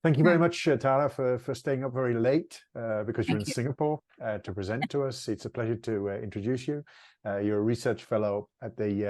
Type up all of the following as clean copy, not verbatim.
Thank you very much, Thara, for staying up very late because you're in you. Singapore to present to us. It's a pleasure to introduce you. You're a research fellow at the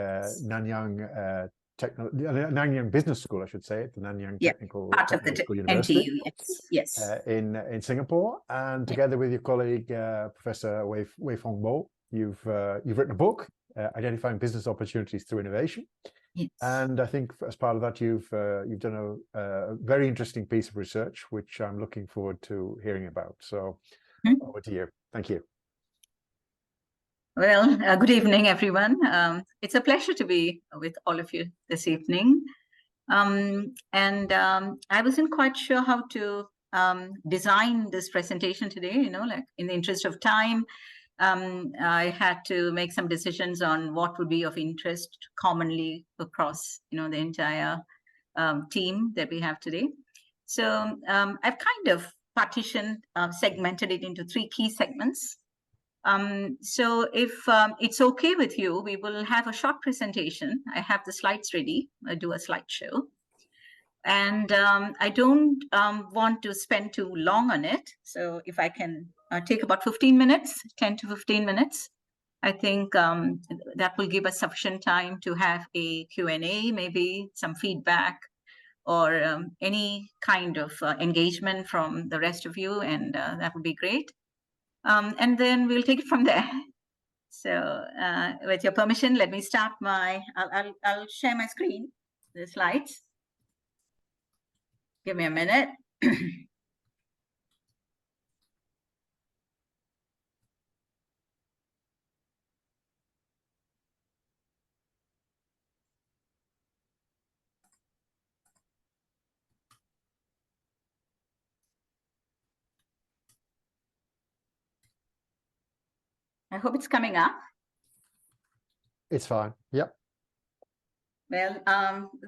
Nanying Business School, I should say, at the Nanying Technical School University. NTU, yes. In Singapore, and together with your colleague Professor Waifong, you've written a book, Identifying Business Opportunities Through Innovation. Yes. And I think as part of that, you've done a very interesting piece of research, which I'm looking forward to hearing about. So over to you. Thank you. Well, good evening, everyone. It's a pleasure to be with all of you this evening. I wasn't quite sure how to design this presentation today, like in the interest of time. I had to make some decisions on what would be of interest commonly across, the entire team that we have today. So I've kind of partitioned, segmented it into 3 key segments. So if it's okay with you, we will have a short presentation. I have the slides ready. I do a slideshow. And I don't want to spend too long on it. So if I can take about 15 minutes, 10 to 15 minutes, I think that will give us sufficient time to have a Q&A, maybe some feedback or any kind of engagement from the rest of you. And that would be great. And then we'll take it from there. So with your permission, let me start I'll share my screen, the slides. Give me a minute. I hope it's coming up. It's fine. Yep. Well,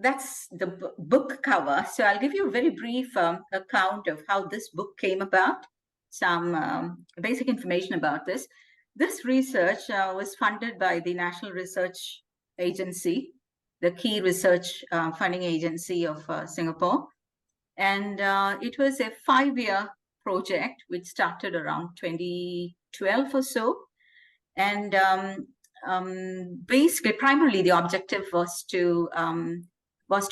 that's the book cover. So I'll give you a very brief account of how this book came about, some basic information about this. This research was funded by the National Research Agency, the key research funding agency of Singapore. And it was a 5-year project, which started around 2012 or so. And basically, primarily, the objective was to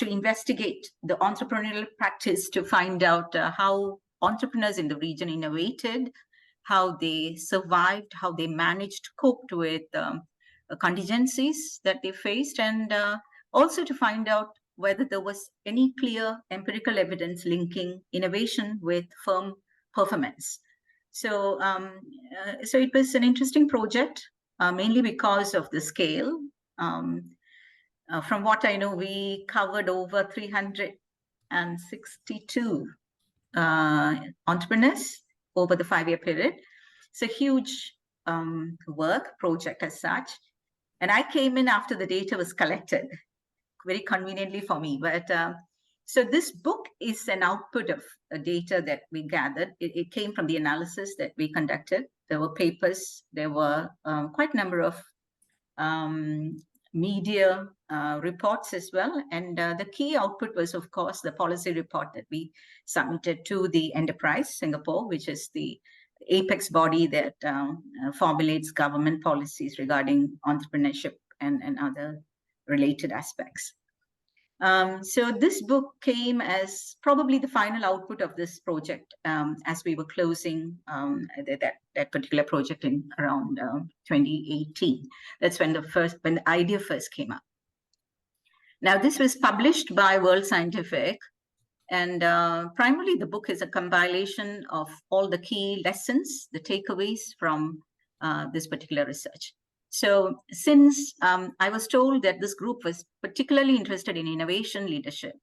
investigate the entrepreneurial practice to find out how entrepreneurs in the region innovated, how they survived, how they managed, coped with contingencies that they faced, and also to find out whether there was any clear empirical evidence linking innovation with firm performance. So, so it was an interesting project. Mainly because of the scale. From what I know, we covered over 362 entrepreneurs over the 5-year period. It's a huge project as such. And I came in after the data was collected, very conveniently for me. But so this book is an output of data that we gathered. It came from the analysis that we conducted. There were papers, there were quite a number of media reports as well. And the key output was, of course, the policy report that we submitted to the Enterprise Singapore, which is the apex body that formulates government policies regarding entrepreneurship and other related aspects. So this book came as probably the final output of this project as we were closing that particular project in around 2018. That's when the idea first came up. Now, this was published by World Scientific, and primarily the book is a compilation of all the key lessons, the takeaways from this particular research. So since I was told that this group was particularly interested in innovation leadership,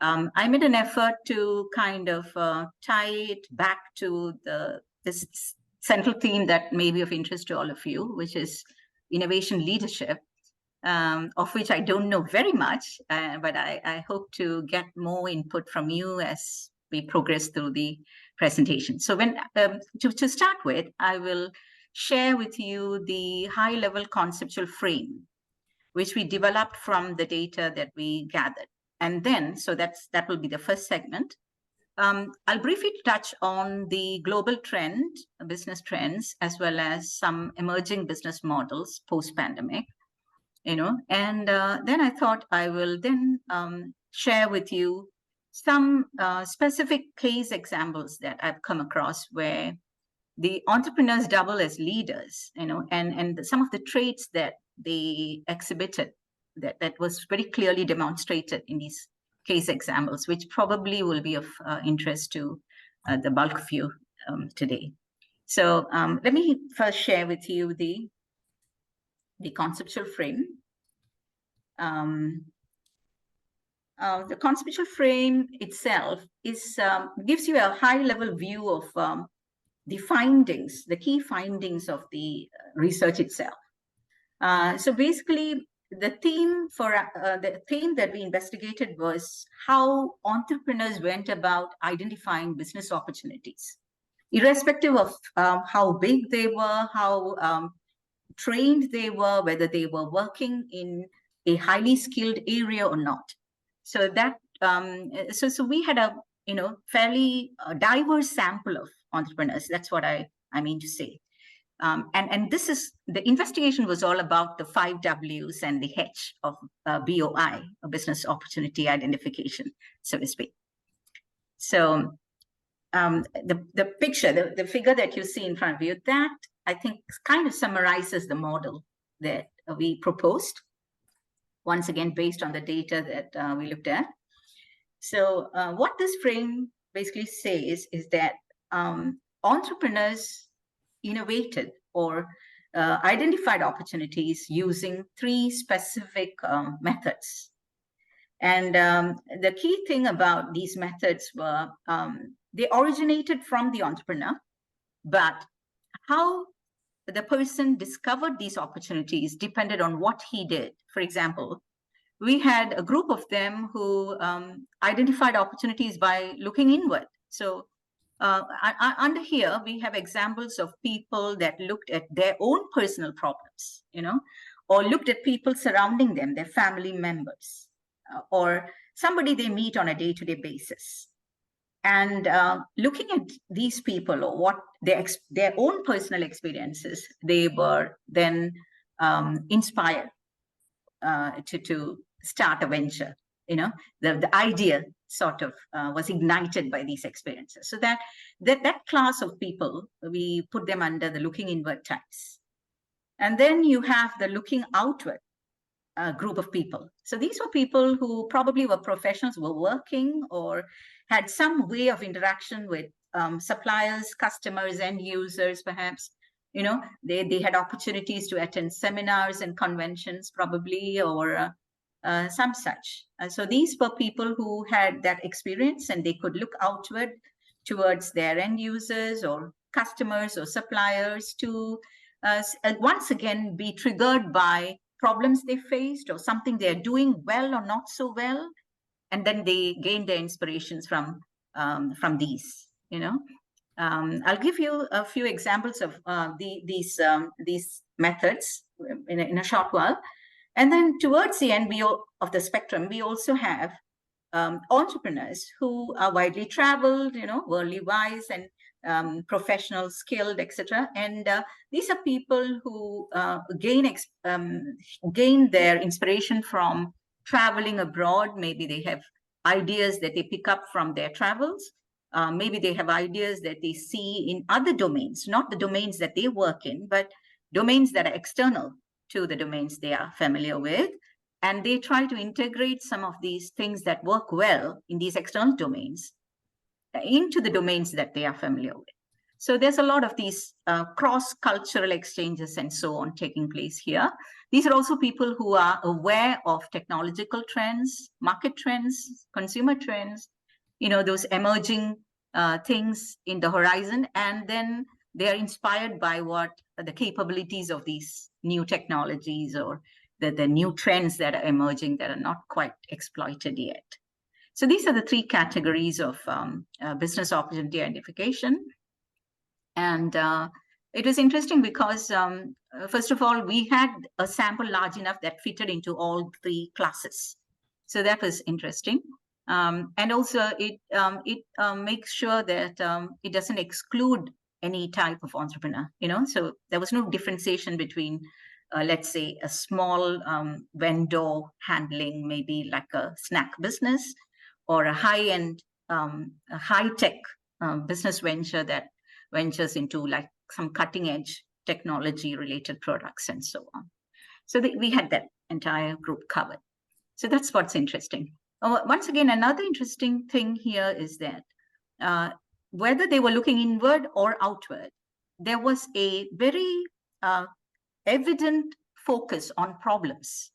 I made an effort to kind of tie it back to this central theme that may be of interest to all of you, which is innovation leadership, of which I don't know very much, but I hope to get more input from you as we progress through the presentation. So when to start with, I will share with you the high-level conceptual frame, which we developed from the data that we gathered. And then, so that will be the first segment. I'll briefly touch on the global trend, business trends, as well as some emerging business models post-pandemic, and then I thought I will then share with you some specific case examples that I've come across where the entrepreneurs double as leaders, and some of the traits that they exhibited that was very clearly demonstrated in these case examples, which probably will be of interest to the bulk of you today. So let me first share with you the conceptual frame. The conceptual frame itself gives you a high-level view of the findings, the key findings of the research itself. So basically, the theme that we investigated was how entrepreneurs went about identifying business opportunities, irrespective of how big they were, how trained they were, whether they were working in a highly skilled area or not. So that so we had a fairly diverse sample of entrepreneurs. That's what I mean to say. And this is the investigation was all about the 5 W's and the H of BOI, a business opportunity identification, so to speak. So the picture, the figure that you see in front of you, that I think kind of summarizes the model that we proposed, once again, based on the data that we looked at. So what this frame basically says is that entrepreneurs innovated or identified opportunities using 3 specific methods. And the key thing about these methods were they originated from the entrepreneur, but how the person discovered these opportunities depended on what he did. For example, we had a group of them who identified opportunities by looking inward. So under here, we have examples of people that looked at their own personal problems, or looked at people surrounding them, their family members, or somebody they meet on a day-to-day basis. And looking at these people or what their own personal experiences, they were then inspired to start a venture. The idea sort of was ignited by these experiences. So that class of people, we put them under the looking inward types. And then you have the looking outward group of people. So these were people who probably were professionals, were working or had some way of interaction with suppliers, customers, end users, perhaps. They had opportunities to attend seminars and conventions, probably, or some such. And so these were people who had that experience, and they could look outward towards their end users or customers or suppliers to once again be triggered by problems they faced or something they're doing well or not so well, and then they gain their inspirations from these. I'll give you a few examples of these methods in a short while. And then towards the end of the spectrum, we also have entrepreneurs who are widely traveled, worldly wise and professional, skilled, etc. And these are people who gain their inspiration from traveling abroad. Maybe they have ideas that they pick up from their travels. Maybe they have ideas that they see in other domains, not the domains that they work in, but domains that are external to the domains they are familiar with. And they try to integrate some of these things that work well in these external domains into the domains that they are familiar with. So there's a lot of these cross-cultural exchanges and so on taking place here. These are also people who are aware of technological trends, market trends, consumer trends, those emerging things in the horizon. And then they are inspired by what the capabilities of these new technologies or the new trends that are emerging that are not quite exploited yet. So these are the 3 categories of business opportunity identification. And it was interesting because, first of all, we had a sample large enough that fitted into all 3 classes. So that was interesting. And also it makes sure that it doesn't exclude any type of entrepreneur, so there was no differentiation between, let's say, a small vendor handling maybe like a snack business, or a high-end, a high-tech business venture that ventures into like some cutting-edge technology-related products and so on. So we had that entire group covered. So that's what's interesting. Once again, another interesting thing here is that whether they were looking inward or outward, there was a very evident focus on problems.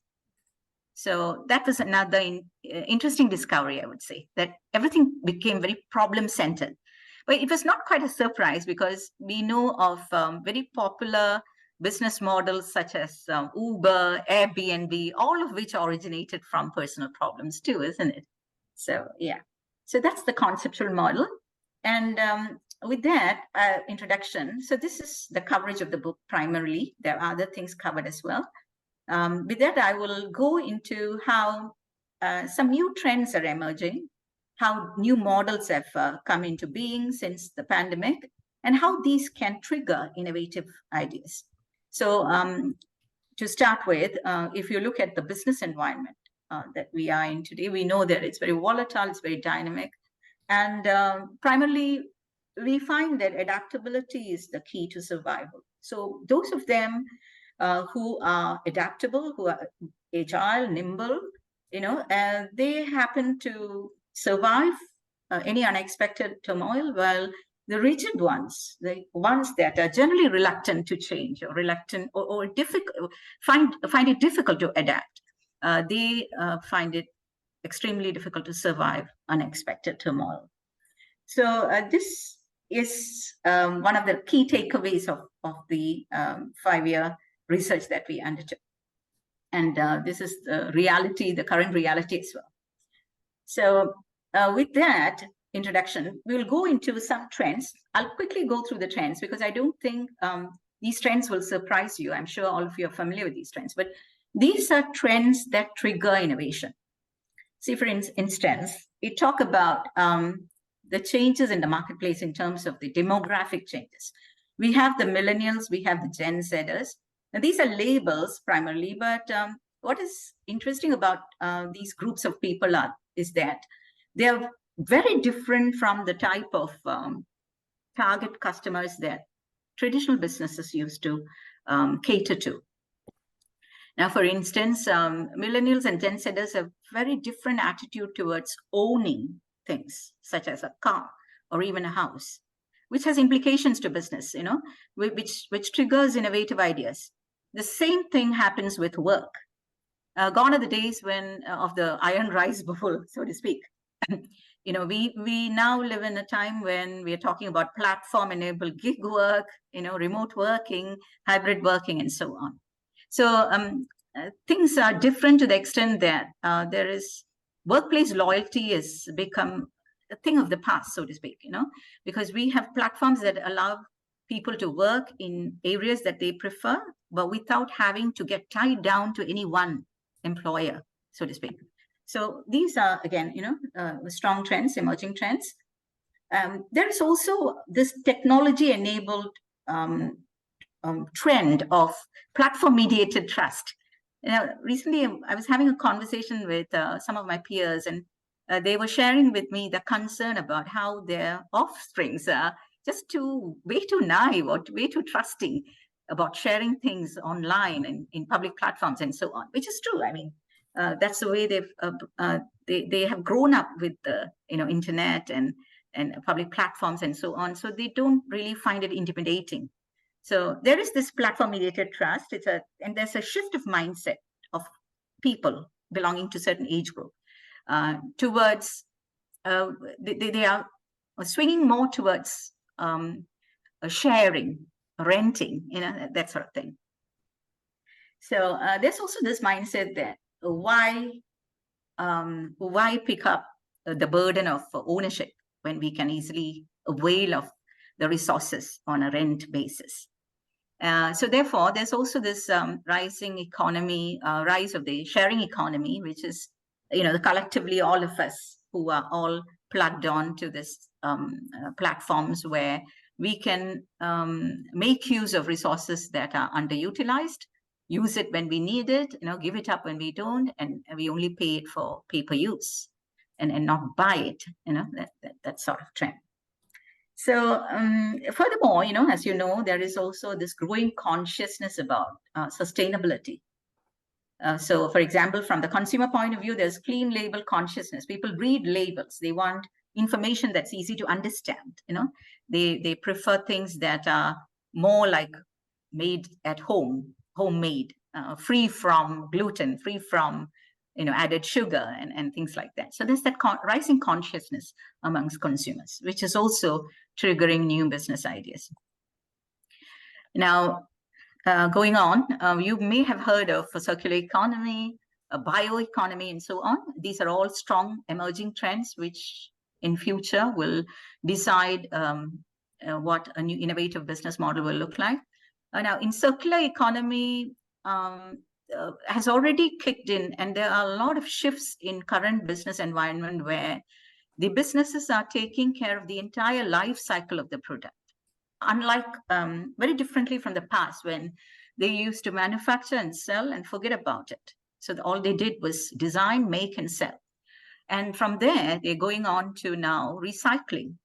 So that was another interesting discovery, I would say, that everything became very problem-centered. But it was not quite a surprise, because we know of very popular business models such as Uber, Airbnb, all of which originated from personal problems too, isn't it? So yeah, so that's the conceptual model. And with that introduction, so this is the coverage of the book primarily. There are other things covered as well. With that, I will go into how some new trends are emerging, how new models have come into being since the pandemic, and how these can trigger innovative ideas. So to start with, if you look at the business environment that we are in today, we know that it's very volatile, it's very dynamic. And primarily, we find that adaptability is the key to survival. So those of them who are adaptable, who are agile, nimble, they happen to survive any unexpected turmoil, while the rigid ones, the ones that are generally reluctant to change, or reluctant or difficult, find it difficult to adapt, they find it extremely difficult to survive unexpected turmoil. So this is one of the key takeaways of the 5-year research that we undertook. And this is the reality, the current reality as well. So with that introduction, we will go into some trends. I'll quickly go through the trends, because I don't think these trends will surprise you. I'm sure all of you are familiar with these trends, but these are trends that trigger innovation. See, for instance, we talk about the changes in the marketplace in terms of the demographic changes. We have the millennials, we have the Gen Zers. Now, these are labels primarily, but what is interesting about these groups of people is that they are very different from the type of target customers that traditional businesses used to cater to. Now, for instance, millennials and Gen Zers have very different attitude towards owning things, such as a car or even a house, which has implications to business, which triggers innovative ideas. The same thing happens with work. Gone are the days when of the iron rice bowl, so to speak. We now live in a time when we are talking about platform-enabled gig work, remote working, hybrid working, and so on. So things are different to the extent that there is workplace loyalty has become a thing of the past, so to speak, because we have platforms that allow people to work in areas that they prefer, but without having to get tied down to any one employer, so to speak. So these are, again, strong trends, emerging trends. There is also this technology-enabled trend of platform-mediated trust. Recently, I was having a conversation with some of my peers, and they were sharing with me the concern about how their offsprings are just way too naive or way too trusting about sharing things online and in public platforms and so on, which is true. I mean, that's the way they have grown up with the internet and public platforms and so on. So they don't really find it intimidating. So there is this platform-mediated trust. And there's a shift of mindset of people belonging to certain age group towards they are swinging more towards sharing, renting, that sort of thing. So there's also this mindset that why pick up the burden of ownership when we can easily avail of the resources on a rent basis. So therefore, there's also this rising economy, rise of the sharing economy, which is, collectively all of us who are all plugged on to this platforms where we can make use of resources that are underutilized, use it when we need it, give it up when we don't, and we only pay it for pay-per-use and not buy it, that sort of trend. So furthermore, as you know, there is also this growing consciousness about sustainability. So for example, from the consumer point of view, there's clean label consciousness. People read labels. They want information that's easy to understand. They prefer things that are more like made at home, homemade, free from gluten, free from added sugar and things like that. So there's that rising consciousness amongst consumers, which is also triggering new business ideas. Now, going on, you may have heard of a circular economy, a bioeconomy, and so on. These are all strong emerging trends, which in future will decide what a new innovative business model will look like. Now, in circular economy has already kicked in, and there are a lot of shifts in current business environment where the businesses are taking care of the entire life cycle of the product. Unlike very differently from the past when they used to manufacture and sell and forget about it. So all they did was design, make, and sell. And from there, they're going on to now recycling,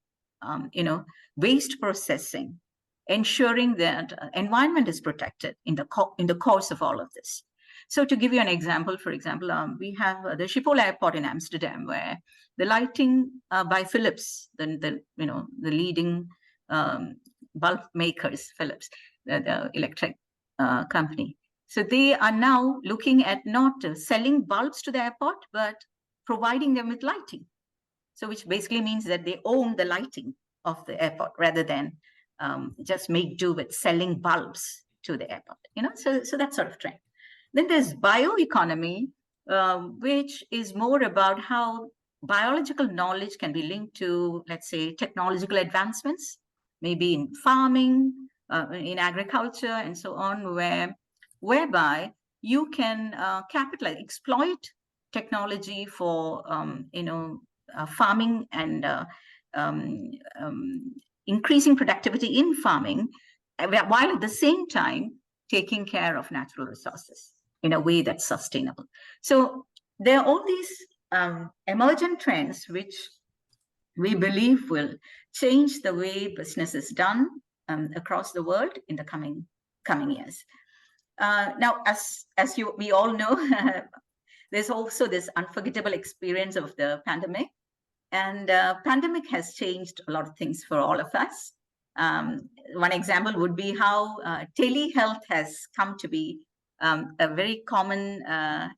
waste processing, ensuring that environment is protected in the course of all of this. So to give you an example, for example, we have the Schiphol Airport in Amsterdam, where the lighting by Philips, the leading bulb makers, Philips, the electric company. So they are now looking at not selling bulbs to the airport, but providing them with lighting. So which basically means that they own the lighting of the airport rather than just make do with selling bulbs to the airport. So that sort of trend. Then there's bioeconomy, which is more about how biological knowledge can be linked to, let's say, technological advancements, maybe in farming, in agriculture, and so on, whereby you can exploit technology for, farming and increasing productivity in farming, while at the same time taking care of natural resources in a way that's sustainable. So there are all these emergent trends which we believe will change the way business is done across the world in the coming years. Now, as we all know, there's also this unforgettable experience of the pandemic. And pandemic has changed a lot of things for all of us. One example would be how telehealth has come to be a very common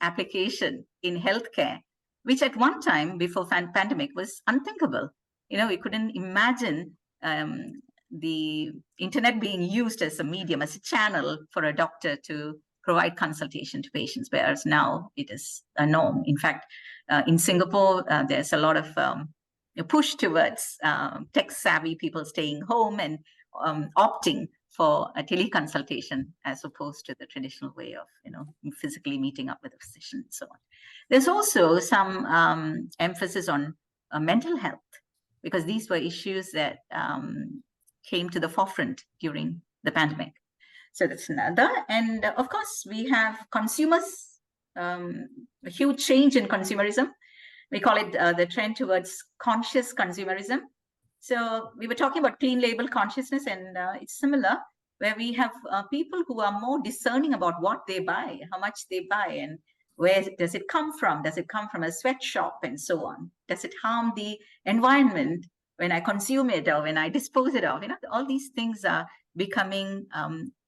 application in healthcare, which at one time before pandemic was unthinkable. We couldn't imagine the internet being used as a medium, as a channel for a doctor to provide consultation to patients, whereas now it is a norm. In fact, in Singapore, there's a lot of push towards tech-savvy people staying home and opting for a teleconsultation as opposed to the traditional way of, physically meeting up with a physician and so on. There's also some emphasis on mental health, because these were issues that came to the forefront during the pandemic. So that's another. And of course, we have consumers, a huge change in consumerism. We call it the trend towards conscious consumerism. So we were talking about clean label consciousness, and it's similar, where we have people who are more discerning about what they buy, how much they buy, and where does it come from? Does it come from a sweatshop and so on? Does it harm the environment when I consume it or when I dispose it of? All these things are becoming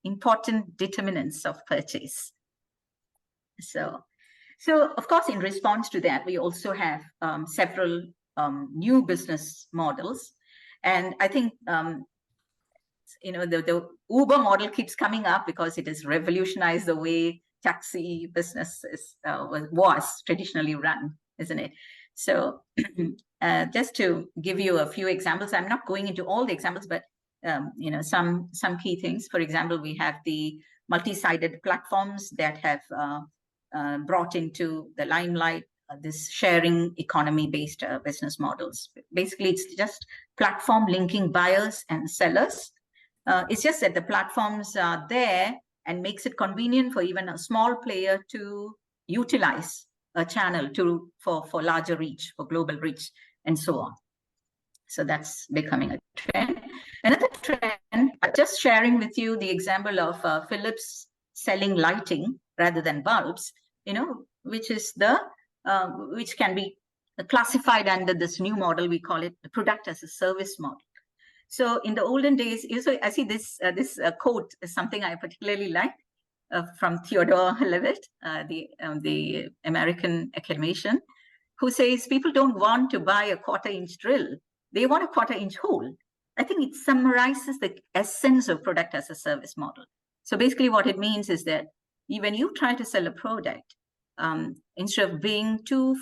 important determinants of purchase. So of course, in response to that, we also have several new business models. And I think, the Uber model keeps coming up because it has revolutionized the way taxi business was traditionally run, isn't it? So just to give you a few examples, I'm not going into all the examples, but some key things. For example, we have the multi-sided platforms that have brought into the limelight this sharing economy-based business models. Basically, it's just platform linking buyers and sellers. It's just that the platforms are there and makes it convenient for even a small player to utilize a channel for larger reach, for global reach, and so on. So that's becoming a trend. Another trend, just sharing with you the example of Philips selling lighting rather than bulbs, which is which can be classified under this new model. We call it the product as a service model. So in the olden days, I see this quote is something I particularly like from Theodore Levitt, the American academician, who says people don't want to buy a quarter-inch drill. They want a quarter-inch hole. I think it summarizes the essence of product as a service model. So basically what it means is that when you try to sell a product, instead of being too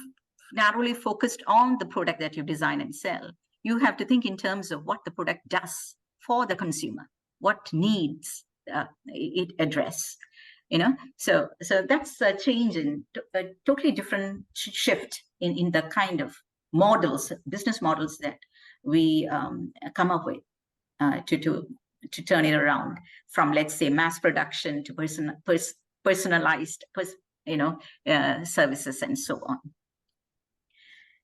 narrowly focused on the product that you design and sell, you have to think in terms of what the product does for the consumer, what needs it address. So that's a change in a totally different shift in the kind of models, business models that we come up with to turn it around from, let's say, mass production to personalized services and so on.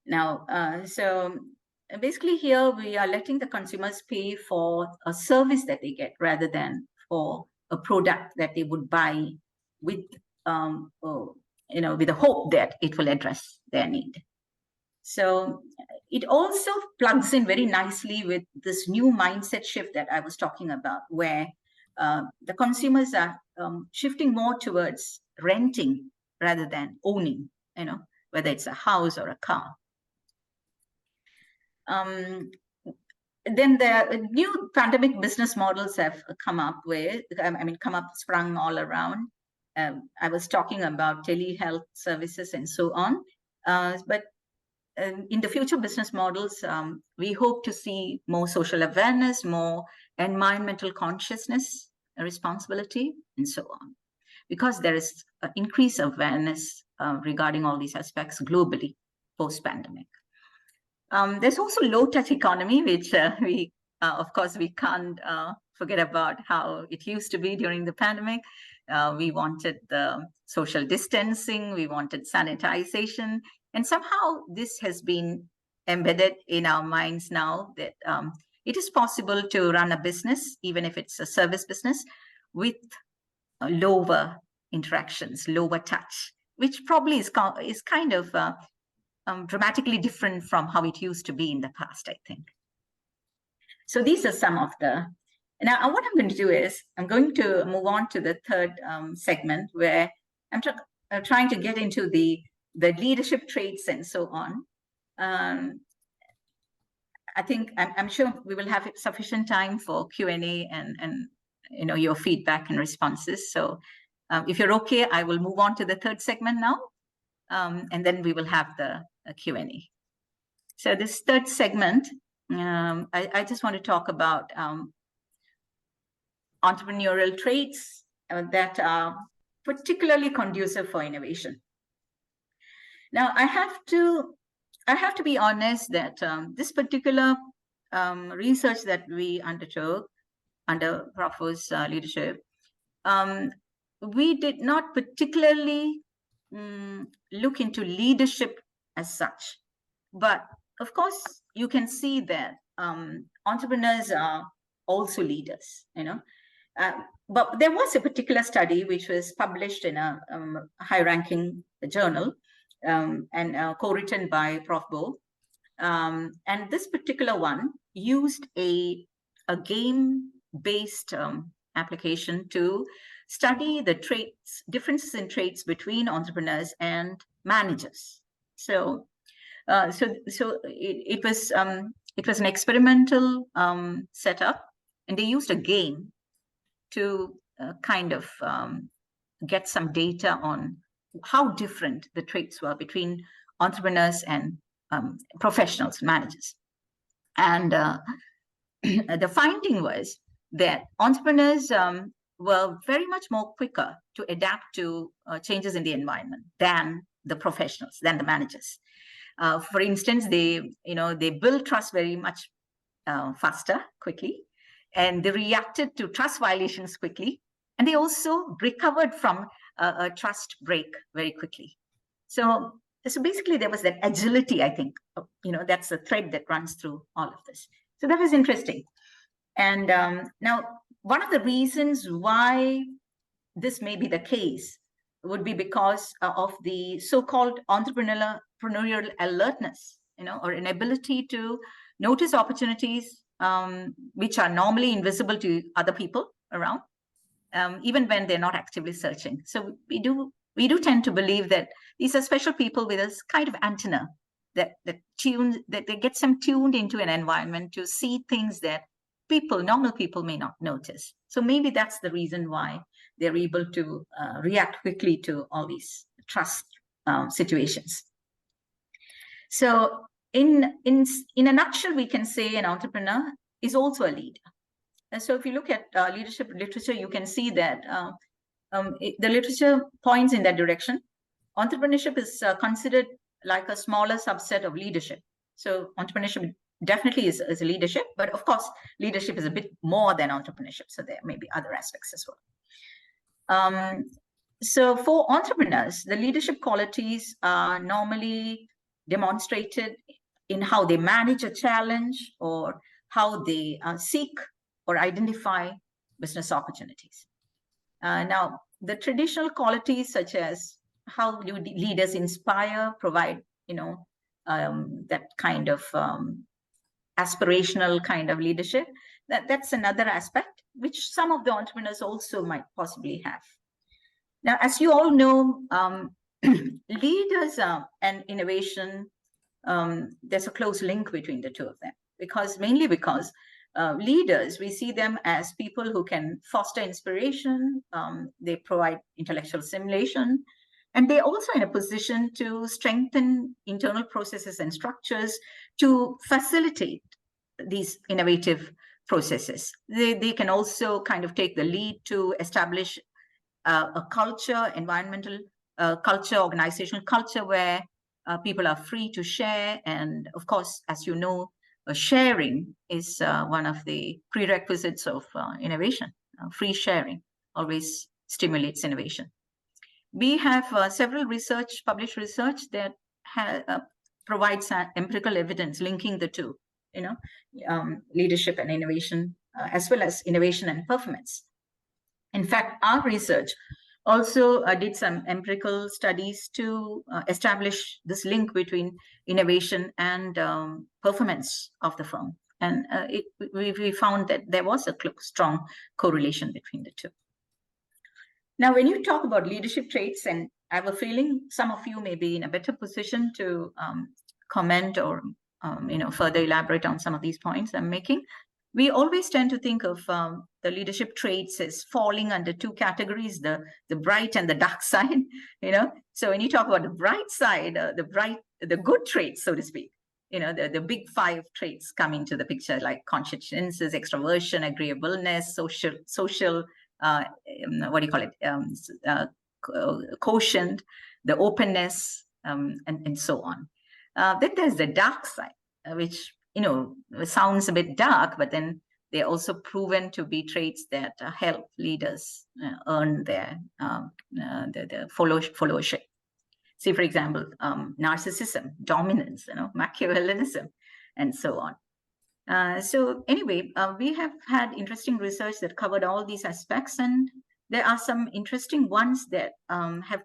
Now, so basically here we are letting the consumers pay for a service that they get rather than for a product that they would buy with with the hope that it will address their need. So it also plugs in very nicely with this new mindset shift that I was talking about, where the consumers are shifting more towards renting rather than owning, whether it's a house or a car. Then the new pandemic business models have come up sprung all around. I was talking about telehealth services and so on. But in the future business models, we hope to see more social awareness, more environmental consciousness, responsibility, and so on. Because there is increased awareness regarding all these aspects globally post-pandemic. There's also low-touch economy, which of course, we can't forget about how it used to be during the pandemic. We wanted the social distancing, we wanted sanitization, and somehow this has been embedded in our minds now that it is possible to run a business, even if it's a service business, with lower interactions, lower touch, which probably is kind of dramatically different from how it used to be in the past, I think. So these are some of the. Now, what I'm going to do is I'm going to move on to the third segment, where I'm trying to get into the leadership traits and so on. I think I'm sure we will have sufficient time for Q&A and your feedback and responses. So if you're okay, I will move on to the third segment now, and then we will have the Q&A. So this third segment, I just want to talk about entrepreneurial traits that are particularly conducive for innovation. Now, I have to be honest that this particular research that we undertook under Prof's leadership, we did not particularly look into leadership as such. But of course, you can see that entrepreneurs are also leaders, but there was a particular study which was published in a high-ranking journal and co-written by Prof. Bo. And this particular one used a game-based application to study the differences in traits between entrepreneurs and managers. So it was an experimental setup, and they used a game to kind of get some data on how different the traits were between entrepreneurs and professionals, managers. And the finding was that entrepreneurs were very much more quicker to adapt to changes in the environment than the professionals than the managers. For instance, they build trust very much faster, quickly, and they reacted to trust violations quickly, and they also recovered from a trust break very quickly. So basically there was that agility, I think, that's the thread that runs through all of this. So that was interesting. And now, one of the reasons why this may be the case would be because of the so-called entrepreneurial alertness, or an ability to notice opportunities which are normally invisible to other people around, even when they're not actively searching. So we do tend to believe that these are special people with a kind of antenna that they get some tuned into an environment to see things that normal people may not notice. So maybe that's the reason why they're able to react quickly to all these trust situations. So in a nutshell, we can say an entrepreneur is also a leader. And so if you look at leadership literature, you can see that the literature points in that direction. Entrepreneurship is considered like a smaller subset of leadership. So entrepreneurship definitely is a leadership, but of course, leadership is a bit more than entrepreneurship. So there may be other aspects as well. So for entrepreneurs, the leadership qualities are normally demonstrated in how they manage a challenge or how they seek or identify business opportunities. Now, the traditional qualities such as how do leaders inspire, provide, that kind of aspirational kind of leadership, that's another aspect which some of the entrepreneurs also might possibly have. Now, as you all know, leaders and innovation, there's a close link between the two of them, mainly because leaders, we see them as people who can foster inspiration, they provide intellectual stimulation, and they're also in a position to strengthen internal processes and structures to facilitate these innovative processes. They can also kind of take the lead to establish a culture, environmental culture, organizational culture where people are free to share. And of course, as you know, sharing is one of the prerequisites of innovation. Free sharing always stimulates innovation. We have several published research that provides empirical evidence linking the two, leadership and innovation, as well as innovation and performance. In fact, our research also did some empirical studies to establish this link between innovation and performance of the firm. And we found that there was a strong correlation between the two. Now, when you talk about leadership traits, and I have a feeling some of you may be in a better position to comment or further elaborate on some of these points I'm making, we always tend to think of the leadership traits as falling under two categories, the bright and the dark side, So when you talk about the bright side, the good traits, so to speak, the big 5 traits come into the picture, like conscientiousness, extroversion, agreeableness, social quotient, the openness, and so on. Then there's the dark side, which sounds a bit dark, but then they're also proven to be traits that help leaders earn their followership. See, for example, narcissism, dominance, Machiavellianism, and so on. So anyway, we have had interesting research that covered all these aspects, and there are some interesting ones that have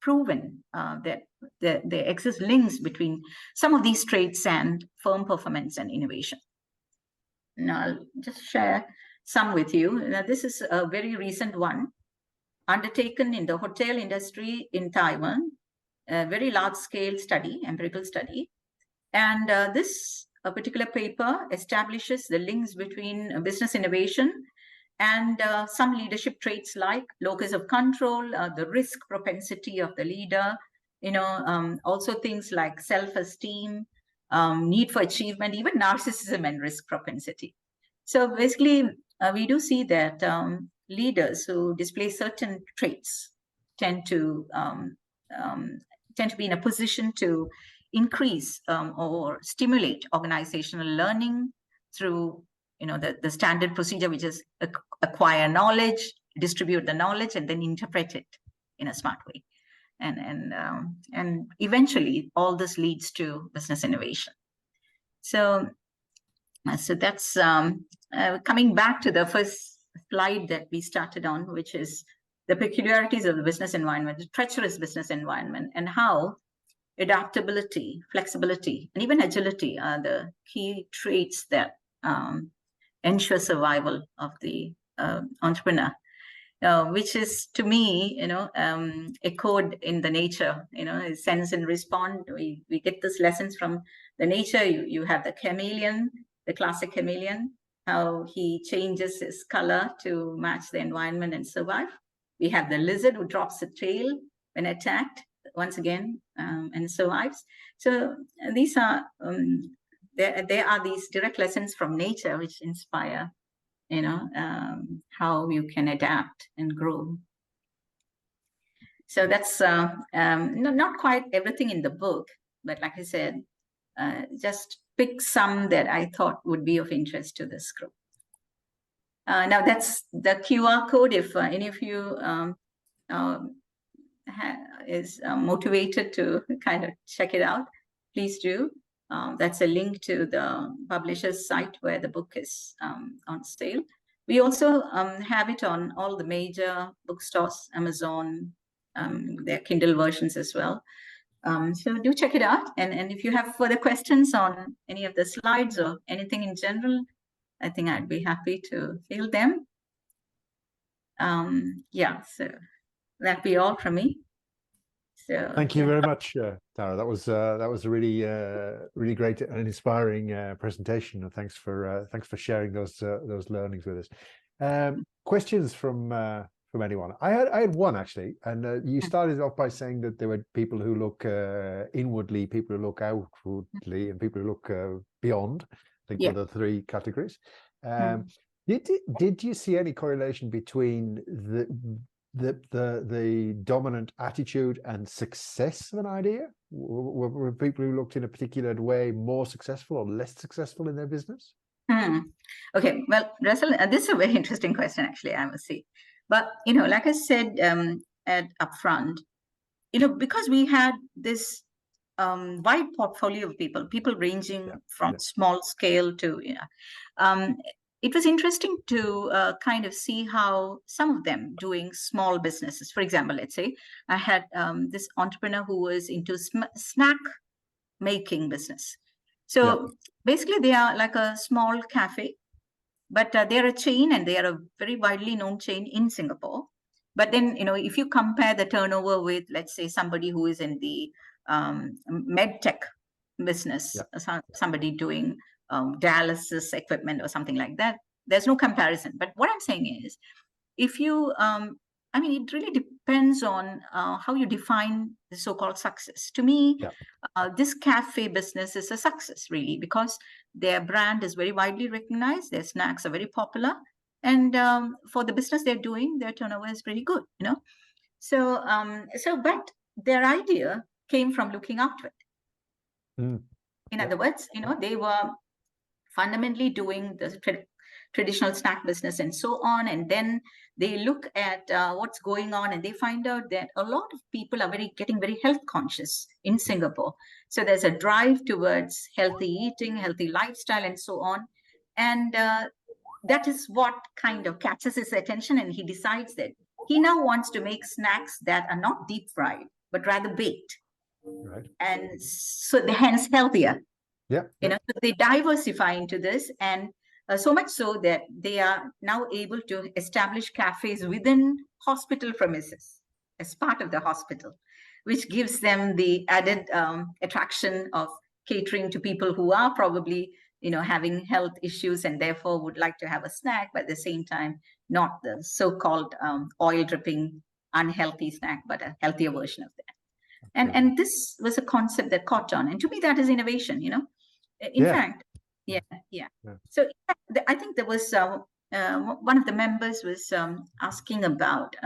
proven that there exist links between some of these traits and firm performance and innovation. Now, I'll just share some with you. Now, this is a very recent one undertaken in the hotel industry in Taiwan, a very large-scale study, empirical study. And this particular paper establishes the links between business innovation and some leadership traits like locus of control, the risk propensity of the leader, also things like self-esteem, need for achievement, even narcissism and risk propensity. So basically, we do see that leaders who display certain traits tend to tend to be in a position to increase or stimulate organizational learning through, the standard procedure, which is acquire knowledge, distribute the knowledge, and then interpret it in a smart way. And eventually all this leads to business innovation. So that's coming back to the first slide that we started on, which is the peculiarities of the business environment, the treacherous business environment, and how adaptability, flexibility, and even agility are the key traits that ensure survival of the entrepreneur. Which is, to me, echoed in the nature, sense and respond. We get these lessons from the nature. You have the chameleon, the classic chameleon, how he changes his color to match the environment and survive. We have the lizard who drops the tail when attacked, once again, and survives. So these are, there are these direct lessons from nature which inspire how you can adapt and grow. So that's not quite everything in the book, but like I said, just pick some that I thought would be of interest to this group. Now that's the QR code. If any of you is motivated to kind of check it out, please do. That's a link to the publisher's site where the book is on sale. We also have it on all the major bookstores, Amazon, their Kindle versions as well. So do check it out. And if you have further questions on any of the slides or anything in general, I think I'd be happy to field them. Yeah, so that'd be all from me. So thank you very much, Thara. That was a really really great and inspiring presentation. And thanks for sharing those learnings with us. Questions from anyone? I had one actually, and you started off by saying that there were people who look inwardly, people who look outwardly, and people who look beyond. I think were the three categories. Did you see any correlation between the dominant attitude and success of an idea? Were people who looked in a particular way more successful or less successful in their business? Okay, well, Russell, this is a very interesting question, actually, I must say. But, like I said up front, because we had this wide portfolio of people ranging from small scale to, it was interesting to kind of see how some of them doing small businesses. For example, let's say I had this entrepreneur who was into snack making business. So basically they are like a small cafe, but they're a chain and they are a very widely known chain in Singapore. But then, if you compare the turnover with, let's say, somebody who is in the med tech business, somebody doing dialysis equipment or something like that, there's no comparison. But what I'm saying is, if you, it really depends on how you define the so-called success. To me, this cafe business is a success, really, because their brand is very widely recognized, their snacks are very popular, and for the business they're doing, their turnover is pretty good, So, but their idea came from looking outward. In other words, they were fundamentally doing the traditional snack business and so on, and then they look at what's going on, and they find out that a lot of people are getting very health conscious in Singapore. So there's a drive towards healthy eating, healthy lifestyle, and so on. And that is what kind of catches his attention, and he decides that he now wants to make snacks that are not deep fried, but rather baked. Right. And so they're hence healthier. So they diversify into this, and so much so that they are now able to establish cafes within hospital premises as part of the hospital, which gives them the added attraction of catering to people who are probably, having health issues and therefore would like to have a snack, but at the same time, not the so-called oil dripping unhealthy snack, but a healthier version of that. And this was a concept that caught on. And to me, that is innovation, In fact, So I think there was one of the members was asking about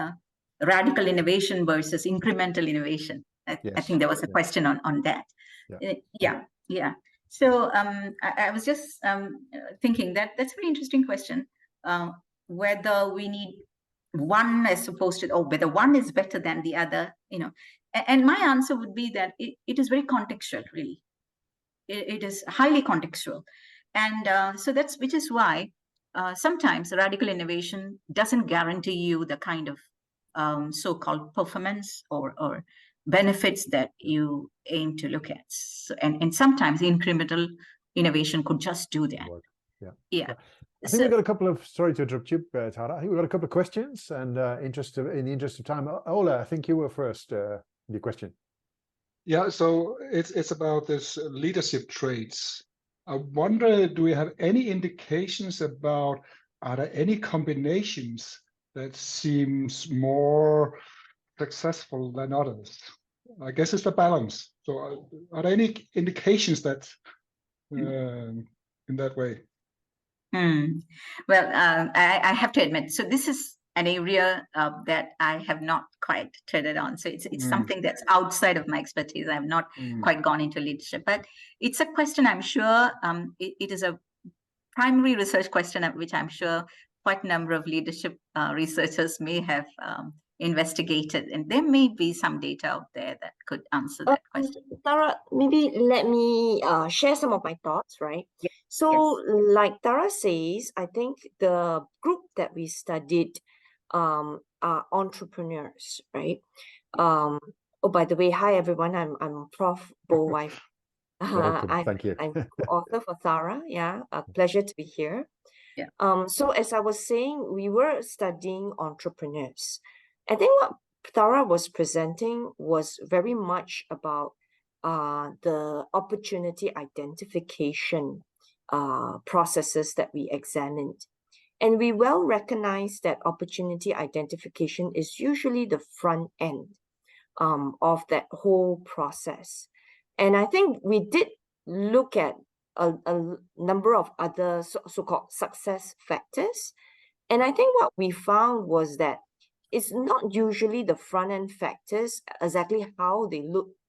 radical innovation versus incremental innovation. I Yes. think there was a Yeah. question on that. Yeah. Yeah. So I was just thinking that that's a very interesting question, whether we need one as opposed to, or whether one is better than the other, you know. And my answer would be that it is very contextual, really. It is highly contextual. And so which is why sometimes radical innovation doesn't guarantee you the kind of so-called performance or benefits that you aim to look at. So, and sometimes incremental innovation could just do that. Yeah. Yeah. I think we've got a couple of, sorry to interrupt you, Thara. I think we've got a couple of questions, and in the interest of time, Ola, I think you were first with your question. Yeah, so it's about this leadership traits. I wonder, do we have any indications about, are there any combinations that seems more successful than others? I guess it's the balance. So are there any indications that in that way? Well, I have to admit, so this is an area that I have not quite treaded on. So it's something that's outside of my expertise. I have not quite gone into leadership, but it's a question I'm sure it is a primary research question which I'm sure quite a number of leadership researchers may have investigated, and there may be some data out there that could answer that question. Thara, maybe let me share some of my thoughts, right? Yes. So like Thara says, I think the group that we studied are entrepreneurs, right? Oh, by the way, hi everyone, I'm Prof. Waifong. Welcome. Thank you. I'm co-author for Thara. Yeah, a pleasure to be here. Yeah. So as I was saying, we were studying entrepreneurs. I think what Thara was presenting was very much about the opportunity identification processes that we examined. And we well recognize that opportunity identification is usually the front end of that whole process. And I think we did look at a number of other so-called success factors. And I think what we found was that it's not usually the front-end factors, exactly how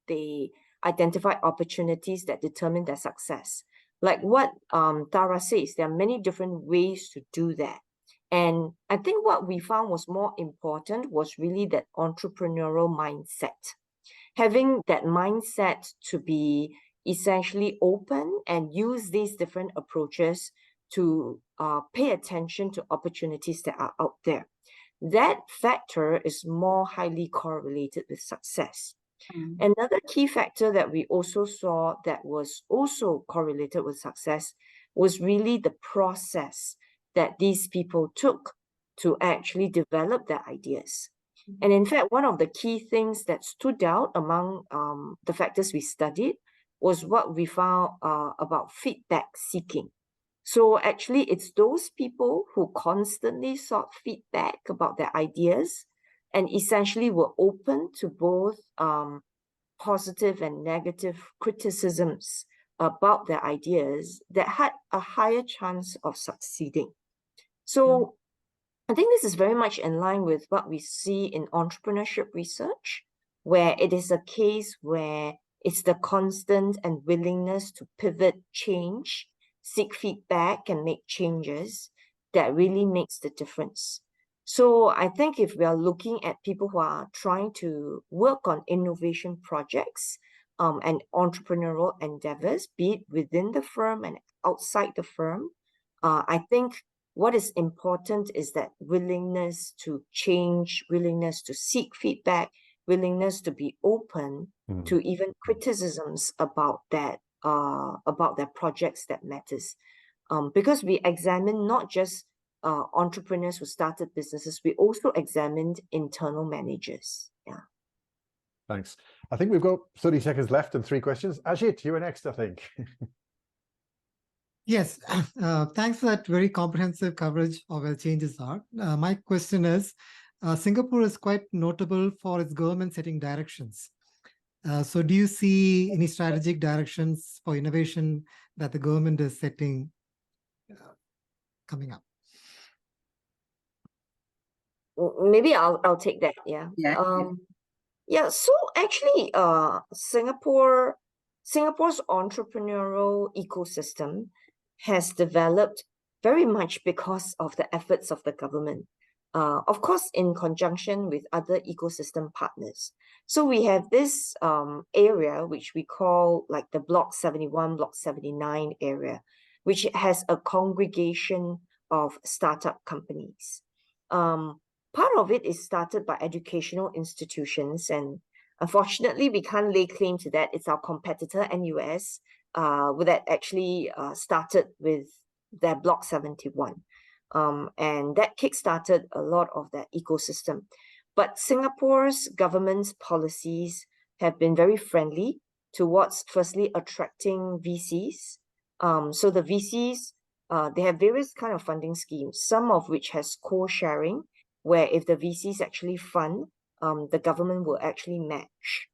they identify opportunities that determine their success. Like what Thara says, there are many different ways to do that. And I think what we found was more important was really that entrepreneurial mindset. Having that mindset to be essentially open and use these different approaches to pay attention to opportunities that are out there. That factor is more highly correlated with success. Another key factor that we also saw that was also correlated with success was really the process that these people took to actually develop their ideas. And in fact, one of the key things that stood out among the factors we studied was what we found about feedback seeking. So actually, it's those people who constantly sought feedback about their ideas and essentially were open to both positive and negative criticisms about their ideas that had a higher chance of succeeding. So I think this is very much in line with what we see in entrepreneurship research, where it is a case where it's the constant and willingness to pivot, change, seek feedback, and make changes that really makes the difference. So I think if we are looking at people who are trying to work on innovation projects and entrepreneurial endeavors, be it within the firm and outside the firm, I think what is important is that willingness to change, willingness to seek feedback, willingness to be open to even criticisms about that, about their projects that matters. Because we examine not just entrepreneurs who started businesses, we also examined internal managers. Yeah. Thanks. I think we've got 30 seconds left and 3 questions. Ajit, you were next, I think. Yes, thanks for that very comprehensive coverage of where changes are. My question is, Singapore is quite notable for its government setting directions. So do you see any strategic directions for innovation that the government is setting coming up? Maybe I'll take that. Yeah. Yeah, so actually, Singapore's entrepreneurial ecosystem has developed very much because of the efforts of the government. Of course, in conjunction with other ecosystem partners. So we have this area which we call like the Block 71, Block 79 area, which has a congregation of startup companies. Part of it is started by educational institutions, and unfortunately, we can't lay claim to that. It's our competitor, NUS, that actually started with their Block 71. And that kickstarted a lot of that ecosystem. But Singapore's government's policies have been very friendly towards firstly attracting VCs. So the VCs, they have various kind of funding schemes, some of which has co-sharing, where if the VCs actually fund, the government will actually match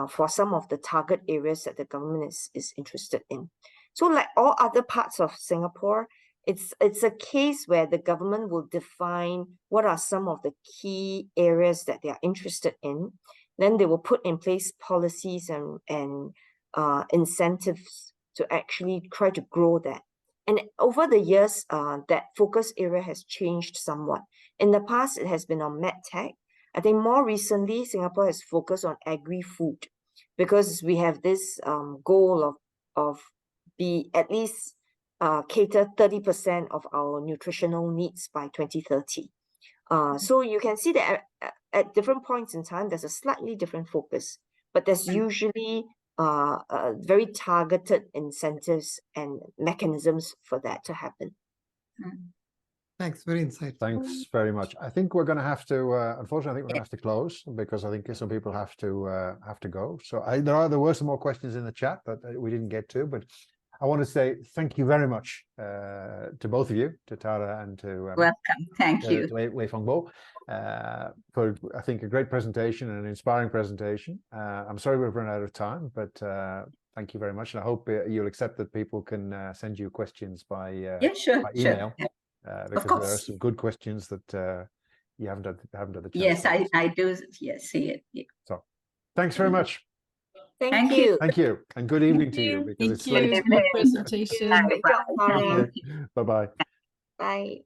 for some of the target areas that the government is interested in. So like all other parts of Singapore, it's a case where the government will define what are some of the key areas that they are interested in. Then they will put in place policies and incentives to actually try to grow that. And over the years, that focus area has changed somewhat. In the past, it has been on medtech. I think more recently, Singapore has focused on agri-food because we have this goal of be at least cater 30% of our nutritional needs by 2030. So you can see that at different points in time, there's a slightly different focus, but there's usually very targeted incentives and mechanisms for that to happen. Thanks, very insightful. Thanks very much. I think we're going to have to, unfortunately, I think we're going to have to close because I think some people have to go. So there were some more questions in the chat that we didn't get to, but I want to say thank you very much to both of you, to Thara and to Welcome. Thank you. Waifong Bo, for I think a great presentation and an inspiring presentation. I'm sorry we've run out of time, but thank you very much, and I hope you'll accept that people can send you questions by by email. Sure. Because there are some good questions that you haven't had the chance. Yes, I do. Yes, see it. Yeah. So, thanks very much. Thank you. Thank you, and good evening to you because it's late. Thank you for the presentation. Great job, Thara. Bye-bye. Bye.